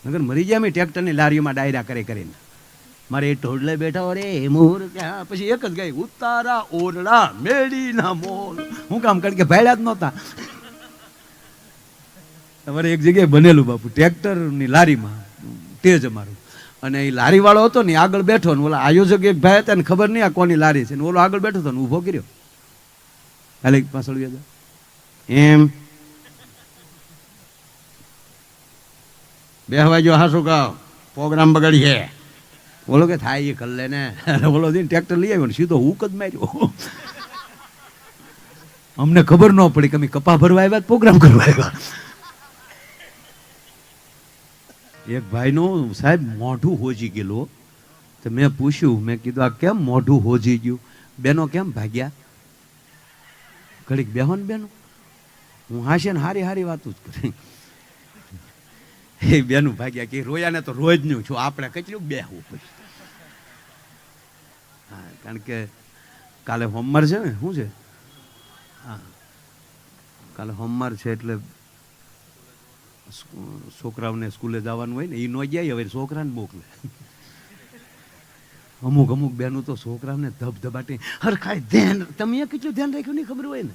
નગર મરી ગયા મેં ટ્રેક્ટરની લારીઓમાં ડાયરા કરે કરીને. મારે ઢોળલે બેઠા રે મોર ક્યાં, પછી એક જ ગાય ઉતારા ઓરડા મેડીના મોલ. હું કામ કારણ કે ભાડ્યા જ નહોતા. તમારે એક જગ્યાએ બનેલું બાપુ ટ્રેક્ટરની લારીમાં તેજ અમારું, અને એ લારી વાળો હતો ને આગળ બેઠો ને ઓલા આયોજક એક ભાઈ હતા ને ખબર નહીં આ કોની લારી છે ને ઓલો આગળ બેઠો હતો ને ઊભો કર્યો હાલે પાછળ એમ બેહવા જો હાસુ કહો પ્રોગ્રામ બગડી છે. બોલો કે થાય એ કર લે ને. બોલો ટ્રેક્ટર લઈ આવ્યો ને સીધો હુક જ માર્યો. અમને ખબર ન પડી કે અમે કપા ભરવા આવ્યા પ્રોગ્રામ કરવા આવ્યા. એક ભાઈનું સાહેબ મોઢું હોજી ગયેલું, તો મેં પૂછ્યું, મેં કીધું આ કેમ મોઢું હોજી ગયું, બેનો કેમ ભાગ્યા? ઘડીક બેહો ને બેનો, હું હાશે ને હારી હારી વાતું જ કરી. એ બેનું ભાગ્યા કે રોયા ને તો રોજ નું છું, આપણે કેટલું બેહવું પછી. હા, કારણ કે કાલે હોમવાર છે ને, શું છે? હા, કાલે હોમવાર છે એટલે છોકરાઓને સ્કૂલે જવાનું હોય ને એ ન જાય, હવે છોકરાને મોકલે. અમુક અમુક બેનું તો છોકરાને ધબધબાટી હરખાય ધ્યાન, તમે કેટલું ધ્યાન રાખ્યું નહીં ખબર હોય ને.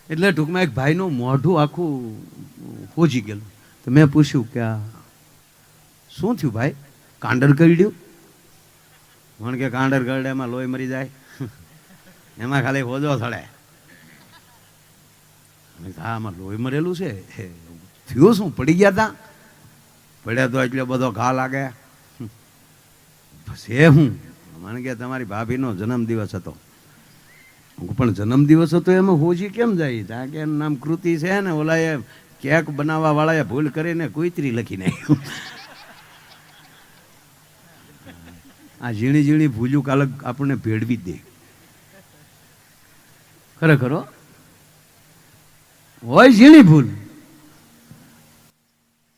એટલે ટૂંકમાં એક ભાઈનું મોઢું આખું હોજી ગયેલું, તો મેં પૂછ્યું કે આ શું થયું ભાઈ, કાંડર કરડ્યું? મને કે કાંડર કરડે એમાં લોહી મરી જાય, એમાં ખાલી હોજો થડે. હા, આમાં લોહી મરેલું છે. થયું શું, પડી ગયા હતા? પડ્યા તો એટલે બધો ઘા લાગે. બસ એ હું મને કે તમારી ભાભીનો જન્મદિવસ હતો. પણ જન્મદિવસ હતો એમાં હોજી કેમ જાય? ત્યાં કે એનું નામ કૃતિ છે ને, ઓલા એ કેક બનાવવા વાળાએ ભૂલ કરીને કુતરી લખી નાખ્યું. આ ઝીણી ઝીણી ભૂલ્યું કાલે આપણને ભેળવી જ દે. ખરેખર હોય ઝીણી ભૂલ.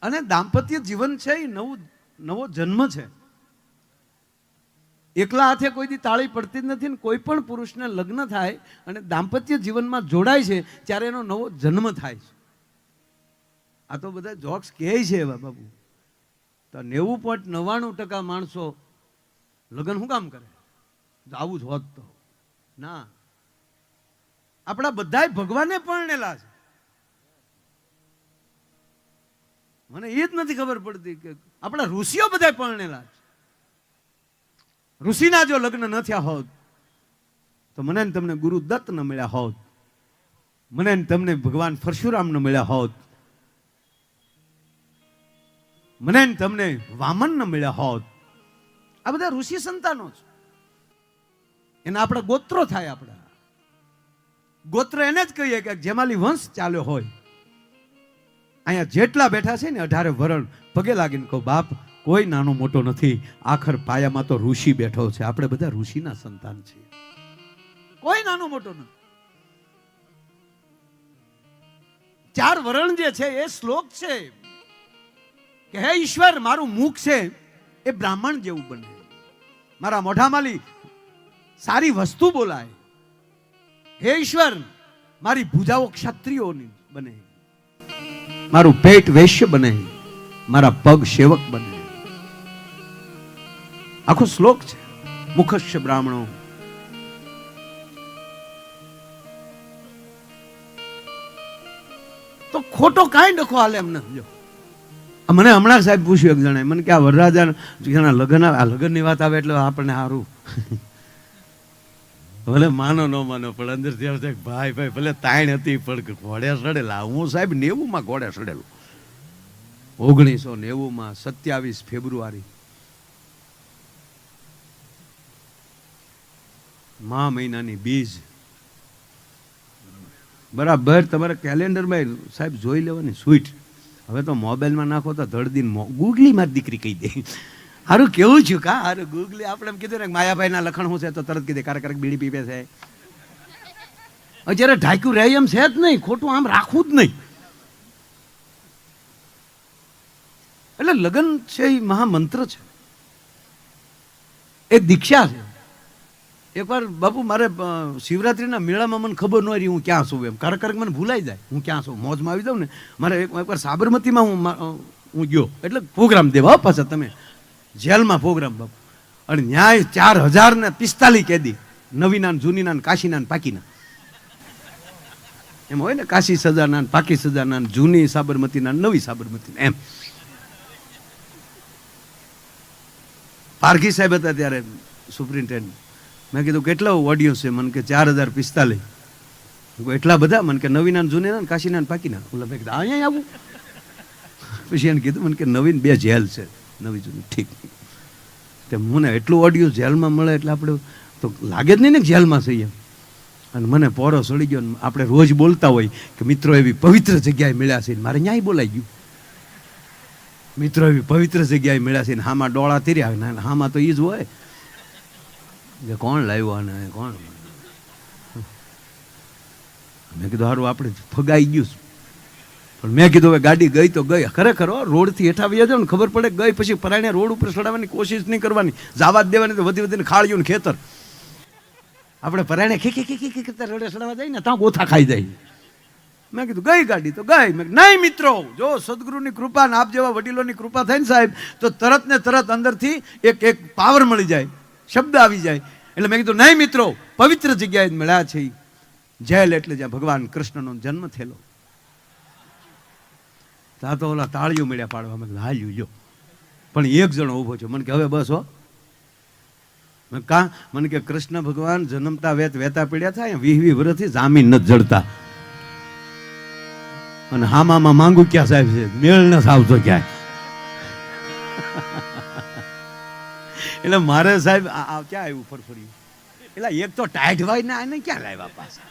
અને દાંપત્ય જીવન છે એ નવો જન્મ છે. એકલા હાથે કોઈ દી તાળી પડતી જ નથી ને કોઈ પણ પુરુષને લગ્ન થાય અને દાંપત્ય જીવનમાં જોડાય છે ત્યારે એનો નવો જન્મ થાય છે. આ તો બધા જોક્સ કહે છે બાબુ, તો 90.99% માણસો લગ્ન શું કામ કરે? આવું જ હોત તો ના. આપણા બધાય ભગવાને પરણેલા છે. મને એ જ નથી ખબર પડતી કે આપણા ઋષિઓ બધા પરણેલા છે. ઋષિના જો લગ્ન ન થયા હોત તો મને ને તમને ગુરુ દત્ત ન મળ્યા હોત, મને ને તમને ભગવાન પરશુરામ ન મળ્યા હોત, મને ને તમને વામન ન મળ્યા હોત. આ બધા ઋષિ સંતાનો છે. એના આપણા ગોત્રો થાય. આપણા ગોત્ર એને જ કહીએ કે જેમાલી વંશ ચાલ્યો હોય. અહીંયા જેટલા બેઠા છે ને 18 વરણ પગે લાગીને કહો બાપ કોઈ નાનો મોટો નથી, આખર પાયામાં તો ઋષિ બેઠો છે. આપણે બધા ઋષિના સંતાન છીએ, કોઈ નાનો મોટો નથી. 4 વરણ જે છે એ શ્લોક છે કે હે ઈશ્વર મારું મુખ છે એ બ્રાહ્મણ જેવું બને, મારા મોઢામાંથી સારી વસ્તુ બોલાય. હે ઈશ્વર મારી ભુજાઓ ક્ષત્રિયોની બને, મારું પેટ વૈશ્ય બને, મારા પગ સેવક બને. આખો શ્લોક છે. મુખસ્ય બ્રાહ્મણો. તો ખોટો કાંઈ ડખો હાલે એમ નથી. મને હમણાં સાહેબ પૂછ્યું એક જણાએ મને કે આ વરરાજા લગ્ન આવે, આ લગ્નની વાત આવે એટલે આપણને સારું ભલે માનો ન માનો પણ અંદરથી આવશે ભાઈ ભાઈ ભલે તાણ હતી પણ ઘોડે સડેલા. હું સાહેબ 90માં ઘોડે સડેલું, 1990માં 27 ફેબ્રુઆરી મા મહિનાની બીજ બરાબર તમારા કેલેન્ડરમાં સાહેબ જોઈ લેવાની સ્વીટ. હવે તો મોબાઈલમાં નાખો તો ધડદીન ગૂગલી મારી દીકરી કહી દે. હારું કેવું છું કા હારું ગૂગલી. આપણે એમ કીધું ને માયાભાઈના લખણ શું છે તો તરત કીધે કારક બીડી પીપે છે. અત્યારે ઢાંક્યું રહે એમ છે જ નહીં, ખોટું આમ રાખવું જ નહીં. એટલે લગ્ન છે એ મહામંત્ર છે, એ દીક્ષા છે, એકવાર બાપુ મારે શિવરાત્રિના મેળામાં મને ખબર ન રહી હું ક્યાં છું એમ ક્યારેક મને ભૂલાઈ જાય હું ક્યાં છું મોજમાં આવી જાઉં ને મારે એકવાર સાબરમતીમાં હું ગયો એટલે પ્રોગ્રામ દેવા પાછા તમે જેલમાં પ્રોગ્રામ બાપુ અને ન્યાય 4045 કેદી નવીના જૂનીના કાશીના પાકીના એમ હોય ને કાશી સજાના પાકી સજાના જૂની સાબરમતીના નવી સાબરમતીના એમ પારઘી સાહેબ હતા ત્યારે સુપ્રિન્ટેન્ડન્ટ મેં કીધું કેટલા ઓડિયન્સ છે મને કે 4045 એટલા બધા મને કે નવીના જૂનીના કાશીના પાકીના મેં કીધું અહીંયા આવું પછી એને કીધું મને કે નવીન 2 જેલ છે નવી જૂની ઠીક તે મને એટલું ઓડિયો જેલમાં મળે એટલે આપણે તો લાગે જ નહીં ને જેલમાં છીએ અને મને પોરો સડી ગયો આપણે રોજ બોલતા હોય કે મિત્રો એવી પવિત્ર જગ્યાએ મળ્યા છે મારે ન્યાય બોલાઈ ગયું મિત્રો એવી પવિત્ર જગ્યાએ મળ્યા છે ને હામાં ડોળા તીર્યા હામાં તો એ જ હોય કે કોણ લાવ્યો આને કોણ મેં કીધું સારું આપણે ફગાઈ ગયું પણ મેં કીધું હવે ગાડી ગઈ તો ગઈ ખરેખર રોડથી હેઠા વ્યા જાવ ને ખબર પડે ગઈ પછી પરાણે રોડ ઉપર ચડાવવાની કોશિશ નહીં કરવાની જાવા જ દેવાની તો વધી વધીને ખાળ્યું ને ખેતર આપણે પરાણે ખી કરતા રોડે ચડાવવા જાય ને ત્યાં ગોથા ખાઈ જાય મેં કીધું ગઈ ગાડી તો ગઈ મેં નહીં મિત્રો જો સદગુરુની કૃપા ને આપ જેવા વડીલોની કૃપા થાય ને સાહેબ તો તરત ને તરત અંદરથી એક પાવર મળી જાય શબ્દ આવી જાય એટલે મેં કીધું નહીં મિત્રો પવિત્ર જગ્યાએ મળ્યા છે જેલ એટલે જ્યાં ભગવાન કૃષ્ણનો જન્મ થયેલો ત્યાં તો ઓલા તાળીઓ મળ્યા પાડવા મેં હાલ્યું જો પણ એક જણો ઊભો છે મને કે હવે બસ હો મેં કા મને કે કૃષ્ણ ભગવાન જન્મતા વેતા પીડ્યા થાય 20 વર્ષથી જામીન નથી જડતા અને હામામાં માંગુ ક્યાં સાહેબ છે મેળ ન આવતો ક્યાંય એટલે મારે સાહેબ ક્યાં આવ્યું ફરફર્યું એટલે એક તો ટાઈટ વાય ને આને ક્યાં લાવ્યા પાછા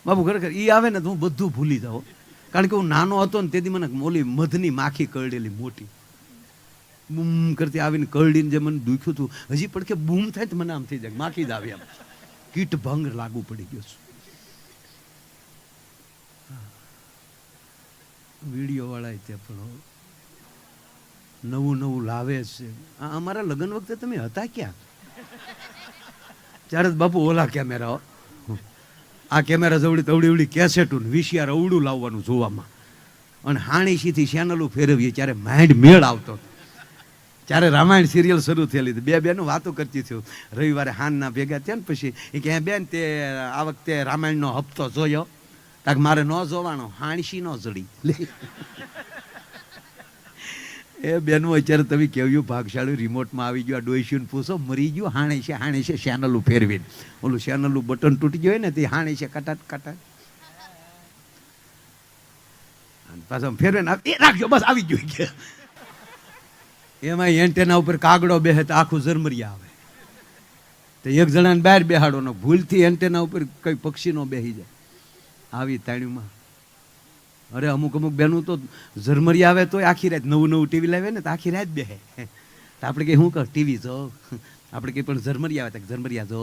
બાબુ ખરેખર ઈ આવે ને તો હું બધું ભૂલી જાઉં કારણ કે હું નાનો હતો ને તેથી મને મોલી મધની માખી કરડેલી મોટી બૂમ કરતી આવીને કરડીને જે મને દુખ્યું હતું હજી પણ કે બૂમ થાય તો મને આમ થઈ જાય માખી જ આવી આમ કીટ ભંગ લાગુ પડી ગયો છું વિડીયો વાળા તે પણ નવું લાવે છે અમારા લગ્ન વખતે તમે હતા ક્યાં ત્યારે બાપુ ઓલા કેમેરા આ કેમેરા જવડી તવડી કેસેટું VCR અવડું લાવવાનું જોવામાં અને હાણીસીથી ચેનલું ફેરવીએ ત્યારે માઇન્ડ મેળ આવતો ત્યારે રામાયણ સિરિયલ શરૂ થયેલી હતી 2 બહેનો વાતો કરતી થયું રવિવારે હાનના ભેગા થયા ને પછી એ કે બેન તે આ વખતે રામાયણનો હપ્તો જોયો તાક મારે ન જોવાનો હાણસી ન જડી એ બેનું અત્યારે તમે કેવું ભાગશાળી રિમોટમાં આવી ગયું આ ડોઈશ્યુને પૂછો મરી ગયું હાણે છે ચેનલું ફેરવીને ઓલું ચેનલનું બટન તૂટી ગયું ને તે હાણે છે કટાટ પાછા ફેરવીને એ રાખજો બસ આવી ગયું કે એમાં એન્ટેના ઉપર કાગડો બેહે તો આખું ઝરમરિયા આવે તો એક જણાને બહાર બેહાડો ને ભૂલથી એન્ટેના ઉપર કઈ પક્ષીનો બેહી જાય આવી તાણીમાં અરે અમુક બેનું તો ઝરમરિયા આવે તો આખી રાત નવું ટીવી લાવે ને તો આખી રાત બેહે તો આપણે કઈ શું કર ટીવી જો આપણે કઈ પણ ઝરમરિયા આવે તો ઝરમરિયા જો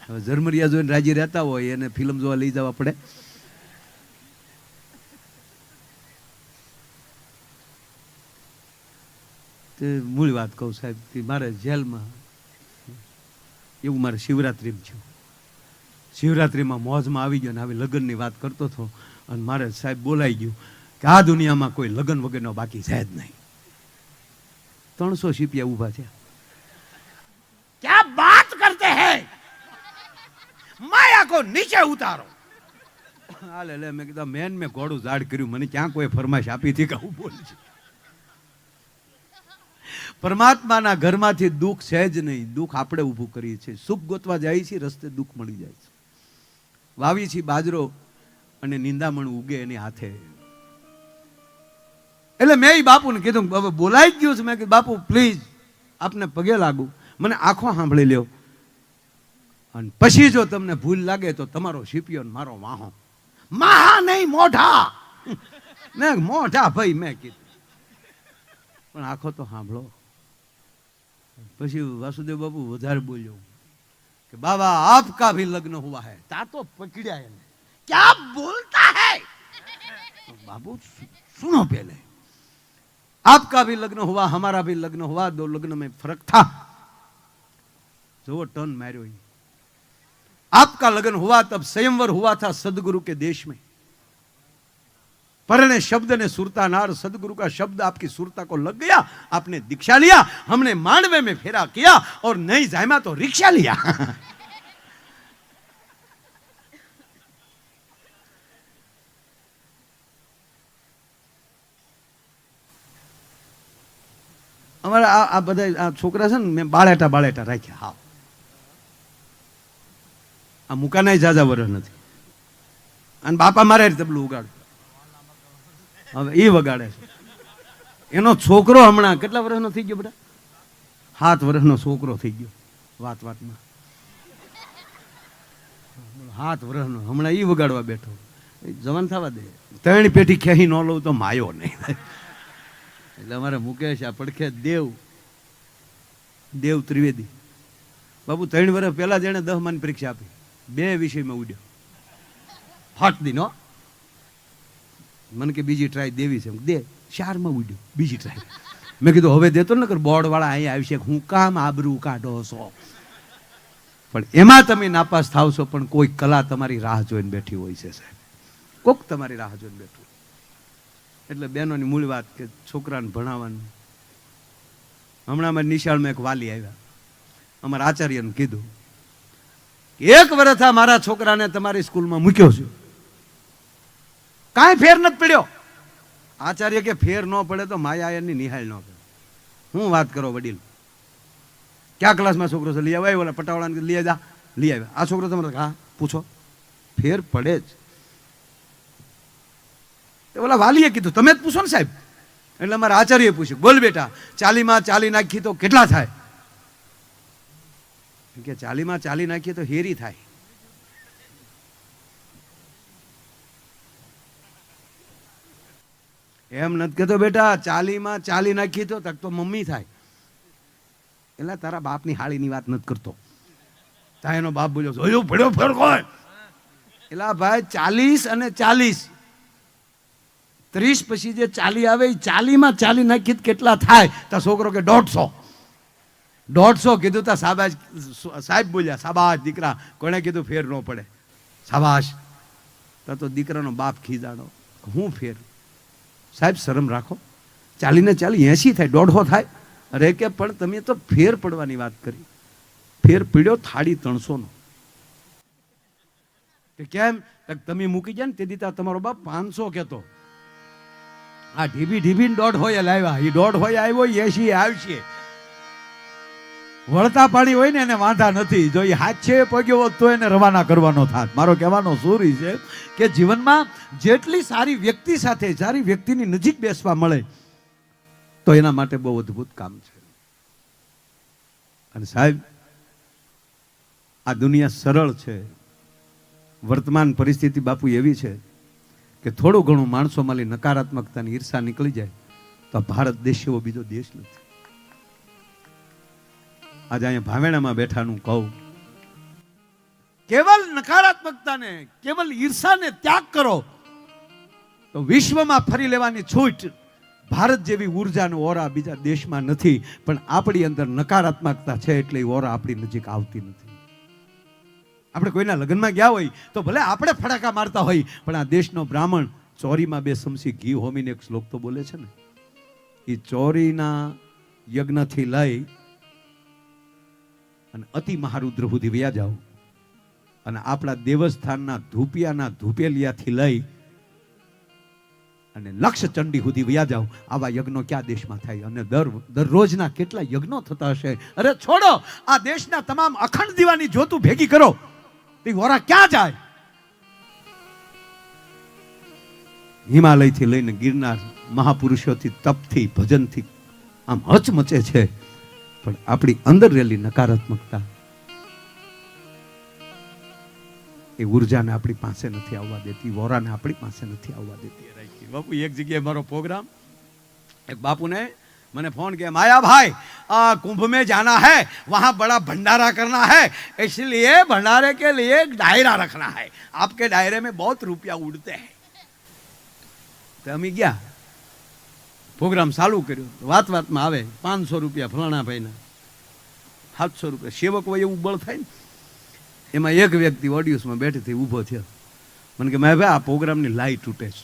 હવે ઝરમરિયા જોઈને રાજી રહેતા હોય એને ફિલ્મ જોવા લઈ જવા પડે તે મૂળ વાત કહું સાહેબ કે મારે જેલમાં એવું મારે શિવરાત્રિમાં થયું શિવરાત્રિમાં મોજમાં આવી ગયો ને આવી લગ્નની વાત કરતો હતો અને મારે સાહેબ બોલાઈ ગયું કે આ દુનિયામાં કોઈ લગ્ન વગરનો બાકી છે જ નહીં 300 શીપિયા ઊભા થયા ક્યાં બાત કરતે હે માયા કો નીચે ઉતારો હાલે લે મેં કીધું મેં ઘોડું ઝાડ કર્યું મને ક્યાં કોઈ ફરમાઈશ આપી હતી કે હું બોલું છું પરમાત્માના ઘરમાંથી દુઃખ છે જ નહીં દુઃખ આપણે ઊભું કરીએ છીએ સુખ ગોતવા જાય છે રસ્તે દુઃખ મળી જાય છે વાવી છે બાજરો અને નિંદામણ ઉગે એની હાથે એટલે મેં બાપુને કીધું હવે બોલાઈ ગયું છે મેં કીધું બાપુ પ્લીઝ આપને પગે લાગુ મને આંખો સાંભળી લ્યો અને પછી જો તમને ભૂલ લાગે તો તમારો શીપિયો મારો વાહો માહા નહીં મોઢા મેં મોઢા ભાઈ મેં કીધું પણ આંખો તો સાંભળો પછી વાસુદેવ બાપુ વધારે બોલ્યો कि बाबा आपका भी लग्न हुआ है ता तो पकड़ा है क्या बोलता है तो बाबू सुनो पहले आपका भी लग्न हुआ, हमारा भी लग्न हुआ, 2 लग्न में फर्क था। जो टर्न मारो, आपका लगन हुआ तब स्वयंवर हुआ था सदगुरु के देश में। परने शब्द ने सुरता नार, सदगुरु का शब्द आपकी सुरता को लग गया, आपने दीक्षा लिया, हमने मांडवे में फेरा किया और नहीं जायमा तो रिक्शा लिया। અમારા આ બધા છોકરા છે ને, મેં બાળેટા રાખ્યા. હા, આ મુકાના જાજા વરસ નથી, અને બાપા મારે તબલું ઉગાડે, હવે એ વગાડે છે. એનો છોકરો હમણાં કેટલા વર્ષનો થઈ ગયો બેટા? 7 વર્ષનો છોકરો થઈ ગયો. વાતમાં 7 વર્ષનો હમણાં એ વગાડવા બેઠો. જવાન થવા દે, 3 પેટી ખેહી ન લઉં તો માયો નહીં. એટલે અમારે મુકેશ આ પડખે દેવ ત્રિવેદી બાબુ 3 વર્ષ પહેલા જેને 10 માની પરીક્ષા આપી, 2 વિષયમાં ઉડ્યો. ફટ દીનો મને કે બીજી ટ્રાય દેવી છે, દે. 4માં ઉડ્યો, બીજી ટ્રાય. મેં કીધું હવે દેતો ને કર, બોર્ડ વાળા અહીંયા આવશે, હું કામ આબરૂ કાઢો છો. પણ એમાં તમે નાપાસ થાવ છો, પણ કોઈ કલા તમારી રાહ જોઈને બેઠી હોય છે સાહેબ, કોક તમારી રાહ જોઈને બેઠું. એટલે બહેનોની મૂળ વાત કે છોકરાને ભણાવવાનું. હમણાં અમારી નિશાળમાં એક વાલી આવ્યા, અમારા આચાર્યને કીધું કે 1 વર્ષ આ મારા છોકરાને તમારી સ્કૂલમાં મૂક્યો છે, કાંઈ ફેર નથી પડ્યો. આચાર્ય કે ફેર ન પડે તો માયા એની નિહાળ ન કરે. હું વાત કરો વડીલ, ક્યાં ક્લાસમાં છોકરો છે? લઈ આવ્યા, ઓલા પટાવાળાને લઈ આવ્યા, લઈ આવ્યા. આ છોકરો તમારે? હા, પૂછો. ફેર પડે જ. ઓલા વાલીએ કીધું તમે જ પૂછો ને સાહેબ. એટલે અમારા આચાર્યએ પૂછ્યું, બોલ બેટા, 40માં 40 નાખી તો કેટલા થાય? કે 40માં 40 નાખીએ તો હેરી થાય. એમ નથી કહેતો બેટા, 40માં 40 નાખી તો તક તો મમ્મી થાય. એટલે તારા બાપની હાળીની વાત નથી કરતો. ત્યાં એનો બાપ બોલ્યો, જોયું પડ્યો ફેર કોઈ? એટલે ભાઈ 40 અને 40, 30 પછી જે 40 આવે એ 40માં 40 નાખી કેટલા થાય? તો છોકરો કે 150. 150 કીધું તા સાબાશ. સાહેબ બોલ્યા, સાબાશ દીકરા, કોને કીધું ફેર ન પડે? સાબાશ. તો દીકરાનો બાપ ખીજાણો, હું ફેર? સાહેબ શરમ રાખો, 40 ને 40 80 થાય, 150 થાય. અરે કે પણ તમે તો ફેર પડવાની વાત કરી. ફેર પડ્યો 350 નો. કેમ? તમે મૂકી જાય ને તે દીતા તમારો બાપ 500 કહેતો. આ ઢીબી 150 લાવ્યા, એ 150 આવ્યો, 80 આવશે. વળતા પાણી હોય ને એને વાંધા નથી. જો એ હાથ છે પગ્યો હોત તો એને રવાના કરવાનો થાત. મારો કહેવાનો સૂરી છે કે જીવનમાં જેટલી સારી વ્યક્તિ સાથે, સારી વ્યક્તિની નજીક બેસવા મળે તો એના માટે બહુ અદ્ભુત કામ છે. અને સાહેબ, આ દુનિયા સરળ છે. વર્તમાન પરિસ્થિતિ બાપુ એવી છે કે થોડું ઘણું માણસોમાં નકારાત્મકતાની ઈર્ષા નીકળી જાય તો ભારત દેશ એવો બીજો દેશ નથી. આજે અહીંયા ભાવેણામાં બેઠાનું કહું, કેવલ નકારાત્મકતાને, કેવલ ઈર્ષાને ત્યાગ કરો તો વિશ્વમાં ફરી લેવાની છૂટ ભારત જેવી ઉર્જાનો ઓરા બીજા દેશમાં નથી. પણ આપણી અંદર નકારાત્મકતા છે એટલે એ ઓરા આપણી નજીક આવતી નથી. આપણે કોઈના લગ્નમાં ગયા હોય તો ભલે આપણે ફટાકા મારતા હોય, પણ આ દેશનો બ્રાહ્મણ ચોરીમાં 2 ચમચી ઘી હોમીને એક શ્લોક તો બોલે છે ને. એ ચોરીના યજ્ઞથી લઈ અને અતિ મહારુદ્ર સુધી વ્યા જાઓ, અને આપણા દેવસ્થાનના ધૂપિયાના ધૂપેલિયાથી લઈ અને લક્ષ ચંડી સુધી વ્યા જાઓ. આવા યજ્ઞો ક્યાં દેશમાં થાય? અને દરરોજના કેટલા યજ્ઞો થતા હશે. અરે છોડો, આ દેશના તમામ અખંડ દીવાની જ્યોતું ભેગી કરો, તે વોરા ક્યાં જાય? હિમાલયથી લઈને ગિરનાર મહાપુરુષોથી, તપથી, ભજનથી આમ હચમચે છે. પણ આપણી અંદર રહેલી નકારાત્મકતા, એ ઉર્જાને આપણી પાસે નથી આવવા દેતી, વોરાને આપણી પાસે નથી આવવા દેતી. બાપુ એક જગ્યાએ મારો પ્રોગ્રામ, એક બાપુને मैंने फोन किया, माया भाई कुंभ में जाना है, वहां बड़ा भंडारा करना है, इसलिए भंडारे के लिए एक डायरा रखना है, आपके डायरे में बहुत रुपया उड़ते हैं. तो हम गया પ્રોગ્રામ ચાલુ કર્યો, વાત વાતમાં આવે 500 રૂપિયા ફલાણા ભાઈના, 700 રૂપિયા, સેવક હોય એવું બળ થાય ને. એમાં એક વ્યક્તિ ઓડિયન્સમાં બેઠીથી ઊભો થયો, મને કે મેં ભાઈ આ પ્રોગ્રામની લાઈટ તૂટે છે.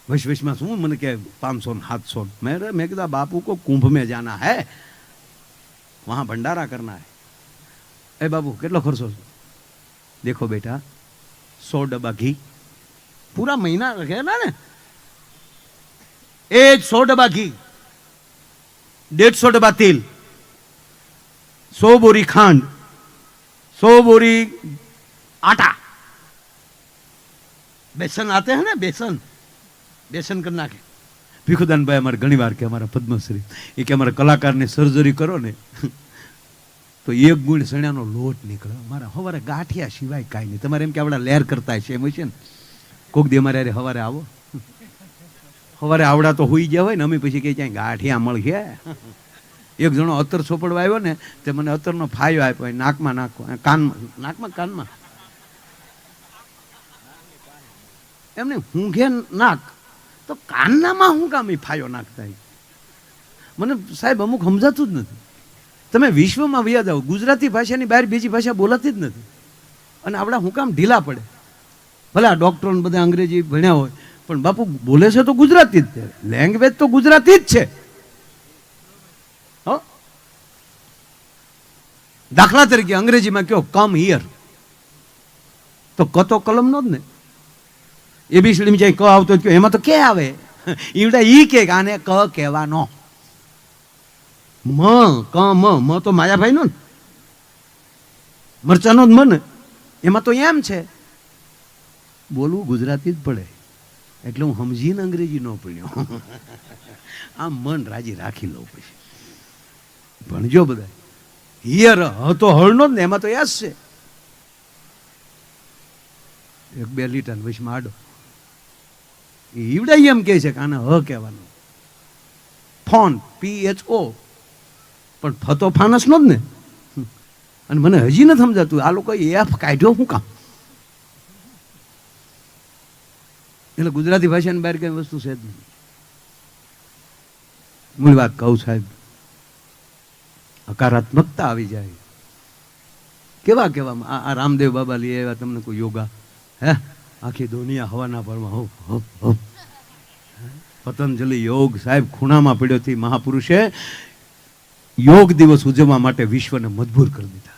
વૈશ્વમાં શું મને કે 500 ને 700. મેં કીધું બાપू को कुंभ में जाना है, वहाँ भंडारा करना है. ए बाबू કેટલો ખર્ચો છે? देखो बेटा 100 डब्बा घी पूरा महीना रखेगा ने, ए 100 डब्बा घी, 150 डब्बा तेल, 100 बोरी खांड, 100 बोरी आटा, बेसन आते हैं ना, बेसन बेसन कर नाखे. ભીખુદાનભાઈ અમારે ઘણી વાર કે અમારા પદ્મશ્રી એ કે અમારા કલાકારની સર્જરી કરો ને તો 1 ગુણ સણ્યાનો લોટ નીકળે. અમારા સવારે ગાંઠિયા સિવાય કાંઈ નહીં. તમારે એમ કે આપણા લેર કરતા છે એમ છે ને, કોક દી અમારે અરે સવારે આવો, સવારે આવડા તો હોઈ ગયા હોય ને, અમે પછી કે ક્યાંય ગાંઠિયા મળશે. એક જણો અત્તર ચોપડવા આવ્યો ને, તે મને અત્તરનો ફાયો આપ્યો, નાકમાં નાખો, કાનમાં કાનમાં એમને હું ઘે નાક, તો કાનનામાં હું કામ એ ફાયો નાખતા? મને સાહેબ અમુક સમજાતું જ નથી. તમે વિશ્વમાં વયા જાઓ, ગુજરાતી ભાષાની બહાર બીજી ભાષા બોલાતી જ નથી, અને આપણા હું કામ ઢીલા પડે. ભલે આ ડોક્ટરો ને બધા અંગ્રેજી ભણ્યા હોય, પણ બાપુ બોલે છે તો ગુજરાતી જ છે, લેંગ્વેજ તો ગુજરાતી જ છે. દાખલા તરીકે અંગ્રેજીમાં કયો કમ હિયર, તો ક તો કલમનો જ ને. એબીસીડી જાય ક આવતો જ, એમાં તો કે આવે, ઈવડા ઈ કે આને ક કહેવાનો. મ ક મ તો માયાભાઈ નો ને, મરચાનો જ મન, એમાં તો એમ છે. બોલવું ગુજરાતી જ પડે, એટલે હું સમજીને અંગ્રેજી ન પડ્યો. આમ મન રાજી રાખી લઉં. પછી ભણજો બધા. હિયર તો હળનો જ ને, એમાં તો યસ છે. 1-2 લીટર વચમાં આડો, ઈવડા એમ કહે છે કે આને હ કહેવાનું. ફોન PHO, પણ ફતો ફાનસ નો જ ને. અને મને હજી નથી સમજાતું આ લોકો એફ કાઢ્યો શું કામ? એટલે ગુજરાતી ભાષાની બહાર કઈ વસ્તુ છે જ નહીં. મૂળ વાત કહું સાહેબ, હકારાત્મકતા આવી જાય. કેવા કેવા આ રામદેવ બાબા લઈ આવ્યા તમને કોઈ યોગા, હે આખી દુનિયા હવાના ભરમાં હો હો હો. પતંજલિ યોગ સાહેબ ખૂણામાં પડ્યોથી મહાપુરુષે યોગ દિવસ ઉજવવા માટે વિશ્વને મજબૂર કરી દીધા.